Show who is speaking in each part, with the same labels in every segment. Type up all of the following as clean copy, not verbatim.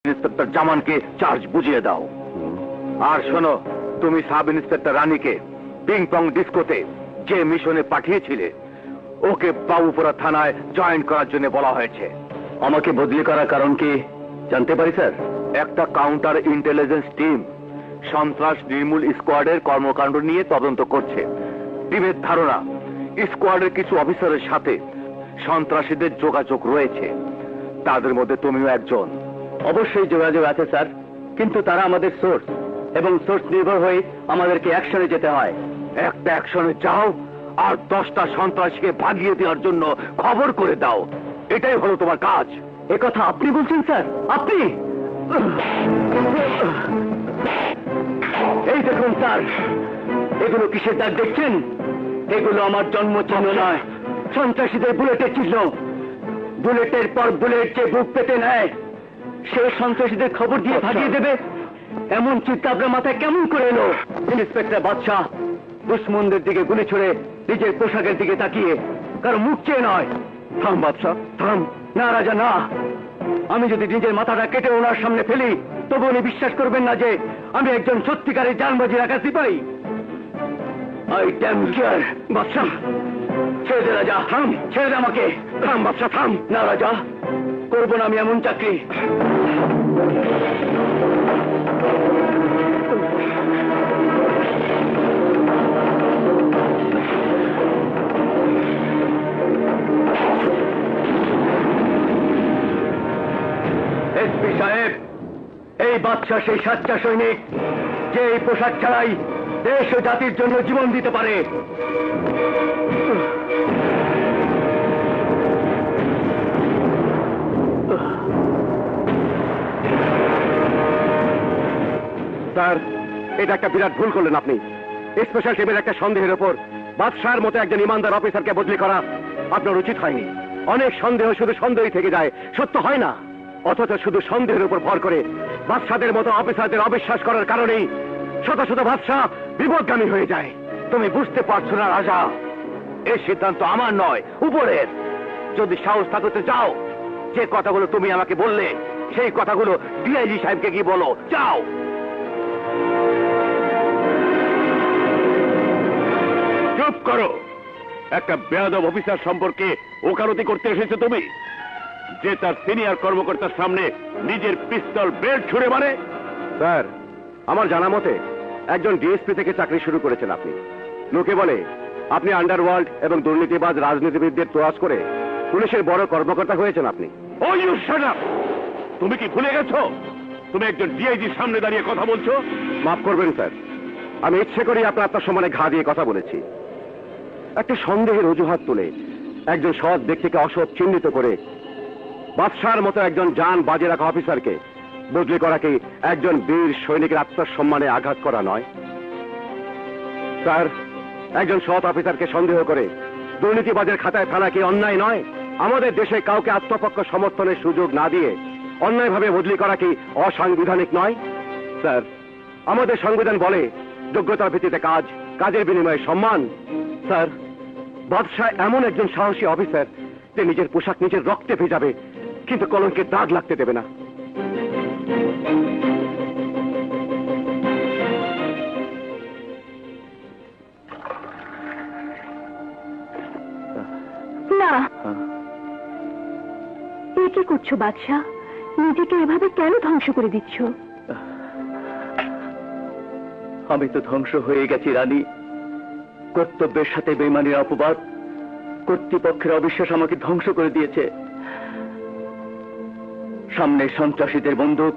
Speaker 1: Inspector জামানকে charge বুঝিয়ে দাও। আর শোনো, তুমি সাব ইন্সপেক্টর রানীকে পিং পং ডিস্কোতে যে মিশনে পাঠিয়েছিলে, ওকে বাবুপুরা থানায় জয়েন করার জন্য বলা হয়েছে। আমাকে বদলি করার কারণ কি জানতে পারি স্যার? একটা কাউন্টার ইন্টেলিজেন্স টিম সন্ত্রাস নির্মূল স্কোয়াডের কর্মকাণ্ড নিয়ে তদন্ত করছে। টিমের ধারণা, স্কোয়াডের কিছু অফিসারের সাথে সন্ত্রাসীদের যোগাযোগ রয়েছে, তাদের মধ্যে তুমিও একজন। অবশ্যই যোগাযোগ আছে স্যার, কিন্তু তারা আমাদের সোর্স, এবং সোর্স নির্ভর হয়ে আমাদেরকে অ্যাকশনে যেতে হয়। একটা অ্যাকশনে যাও আর 10টা সন্ত্রাসীকে ভাগিয়ে দেওয়ার জন্য খবর করে দাও, এটাই হলো তোমার কাজ। একথা আপনি বলছেন স্যার? আপনি? এই দেখুন স্যার, এগুলো কিসের দাগ দেখছেন? এগুলো আমার জন্ম চিহ্ন নয়, সন্ত্রাসীদের বুলেটের চিহ্ন। বুলেটের পর বুলেট যে বুক পেতে নেয়, সে সন্ত্রাসীদের খবর দিয়ে ভাগিয়ে দেবে, এমন চিন্তা আপনার মাথায় কেমন করে এলো? ইন্সপেক্টর বাদশাহ দুশ্মনদের দিকে গুলি ছুড়ে নিজের পোশাকের দিকে তাকিয়ে কারো মুখ চেয়ে নয়। থাম বাদশাহ, থাম। না রাজা, না। আমি যদি নিজের মাথাটা কেটে ওনার সামনে ফেলি, তবু উনি বিশ্বাস করবেন না যে আমি একজন সত্যিকারের জানবাজি রাখা সিপাহী। I damn care. বাদশাহ ছেড়ে দে রাজা, থাম। ছেড়ে দে আমাকে। থাম বাদশাহ, থাম। না রাজা, করবো না আমি এমন চাকরি। এসপি সাহেব, এই বাদশাহ সেই সাচ্চা সৈনিক যে এই পোশাক ছাড়াই দেশ ও জাতির জন্য জীবন দিতে পারে। স্যার, এটা একটা বিরাট ভুল করলেন আপনি। স্পেশাল টিমের একটা সন্দেহের উপর বাদশাহের মতো একজন ইমানদার অফিসারকে বদলি করা আপনার উচিত হয়নি। অনেক সন্দেহ শুধু সন্দেহই থেকে যায়, সত্য হয় না। অথচ শুধু সন্দেহের উপর ভর করে বাদশাদের মতো অফিসারদের অবিশ্বাস করার কারণেই শত শত বাদশা বিপদগামী হয়ে যায়। তুমি বুঝতে পারছো না রাজা, এই সিদ্ধান্ত আমার নয়, উপরের। যদি সাহস থাকতে যাও, যে কথাগুলো তুমি আমাকে বললে সেই কথাগুলো ডিআইজি সাহেবকে কি বলো, যাও। চুপ করো। একটা বেয়াদব অফিসার সম্পর্কে ওকালতি করতে এসেছো তুমি, যে তার সিনিয়র কর্মকর্তার সামনে নিজের পিস্তল বেল্ট ছুড়ে মারে। স্যার, আমার জানা মতে একজন ডিএসপি থেকে চাকরি শুরু করেছেন আপনি। লোকে বলে আপনি আন্ডারওয়ার্ল্ড এবং দুর্নীতিবাজ রাজনীতিবিদদের তোয়াজ করে পুলিশের বড় কর্মকর্তা হয়েছেন আপনি। ও ইউ শাট আপ! তুমি কি ভুলে গেছো তুমি একজন ডিআইজির সামনে দাঁড়িয়ে কথা বলছো? মাফ করবেন স্যার, আমি ইচ্ছে করে আপনার আত্মসম্মানে ঘা দিয়ে কথা বলেছি। একটা সন্দেহের অজুহাত তুলে একজন সৎ ব্যক্তিকে অসৎ চিহ্নিত করে বাদশার মতো একজন জান বাজে রাখা অফিসারকে বদলি করা কি একজন বীর সৈনিকের আত্মসম্মানে আঘাত করা নয়? স্যার, একজন সৎ অফিসারকে সন্দেহ করে দুর্নীতিবাজের খাতায় ফেলা কি অন্যায় নয়? আমাদের দেশে কাউকে আত্মপক্ষ সমর্থনের সুযোগ না দিয়ে অন্যায়ভাবে বদলি করা কি অসাংবিধানিক নয়? স্যার, আমাদের সংবিধান বলে যোগ্যতার ভিত্তিতে কাজ, কাজের বিনিময়ে সম্মান। স্যার, বাদশাহ এমন একজন সাহসী অফিসার যে নিজের পোশাক নিজের রক্তে ভেজাবে, কিন্তু কলঙ্কের দাগ লাগতে দেবে না।
Speaker 2: না, এ কি করছো বাদশাহ? নিজেকে এভাবে কেন ধ্বংস করে দিচ্ছ?
Speaker 1: আমি তো ধ্বংস হয়ে গেছি রানী। কর্তব্যের সাথে বেইমানির অপবাদ, কর্তৃপক্ষের অবিশ্বাস আমাকে ধ্বংস করে দিয়েছে। সামনে সন্ত্রাসীদের বন্দুক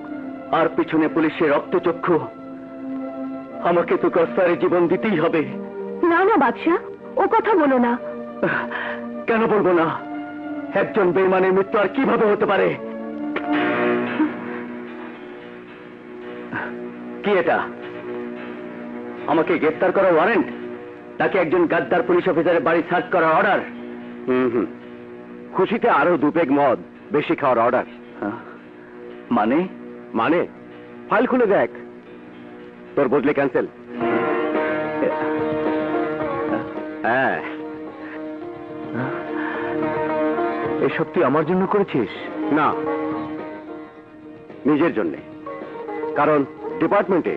Speaker 1: আর পিছনে পুলিশের রক্তচক্ষু। আমাকে তো কস্তারে জীবন দিতেই হবে।
Speaker 2: না না বাদশাহ, ও কথা বলো না।
Speaker 1: কেন বলবো না? একজন বেইমানের মৃত্যু আর কিভাবে হতে পারে? কি এটা? আমাকে গ্রেফতার করার ওয়ারেন্ট, নাকি একজন গাদ্দার পুলিশ অফিসারের বাড়ি সার্চ করার অর্ডার? খুশিতে আরো 2 পেগ মদ বেশি খাওয়ার অর্ডার। মানে? মানে ফাইল খুলে দেখ, তোর বদলে ক্যান্সেল। হ্যাঁ, এসব তুই আমার জন্য করেছিস? না,
Speaker 3: নিজের জন্যে, কারণ ডিপার্টমেন্টে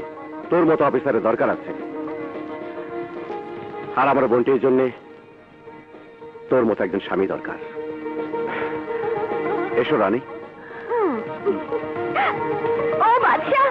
Speaker 3: তোর মতো অফিসারের দরকার আছে, আর আমার বোনটির জন্যে তোর মতো একজন স্বামী দরকার। এসো রানী।
Speaker 2: ও বাদশা